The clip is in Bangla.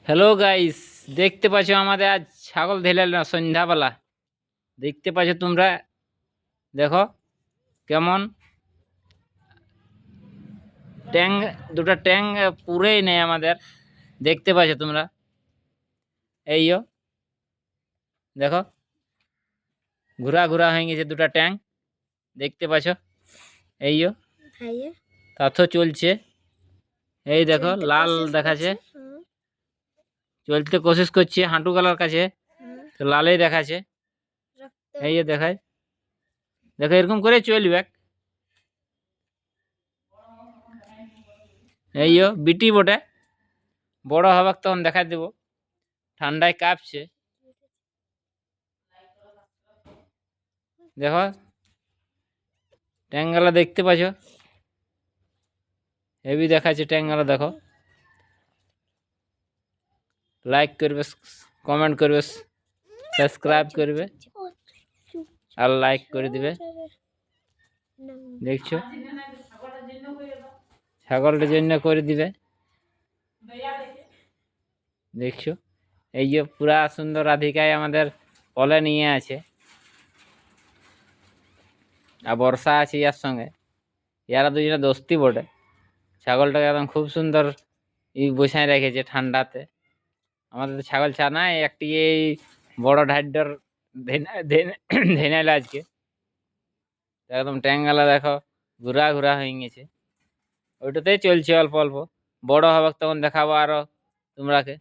হ্যালো গাইস, দেখতে পাচ্ছ আমাদের আজ ছাগল ধেলে না সন্ধ্যাবেলা। দেখতে পাচ্ছ তোমরা, দেখো কেমন ট্যাং, দুটা ট্যাং পুরেই নেই আমাদের। দেখতে পাচ্ছ তোমরা, এইও দেখো ঘুরা ঘুরা হয়ে গেছে দুটা ট্যাং। দেখতে পাচ্ছ, এইও তাথো চলছে। এই দেখো লাল দেখাচ্ছে, চলতে কোশিশ করছে হাঁটু গলার কাছে, তো লালেই দেখাচ্ছে। এই যে দেখায়, দেখো এরকম করে চলবে। এইও বিটি বটে, বড় হবে তখন দেখা দেব। ঠান্ডায় কাঁপছে, দেখো ট্যাঙ্গালা দেখতে পাচ্ছ, হেভি দেখাচ্ছে ট্যাঙ্গালা। দেখো লাইক করবে, কমেন্ট করবে, সাবস্ক্রাইব করবে আর লাইক করে দিবে। দেখছো ছাগলটার জন্য করে দিবে। দেখছো এই যে পুরা সুন্দর রাধিকায় আমাদের পলে নিয়ে আছে, আর বর্ষা আছে ইয়ার সঙ্গে। ইয়ারা দুজনে দোস্তি বটে। ছাগলটাকে একদম খুব সুন্দর বসায় রেখেছে ঠান্ডাতে। আমাদের তো ছাগল ছা নাই, একটি এই বড় ঢাড্ডর ধেনাইলো আজকে। একদম ট্যাঙ্গালা দেখো ঘুরা ঘুরা হয়ে গেছে। ওইটাতেই চলছে অল্প অল্প, বড় হবে তখন দেখাবো আরো তোমরাকে।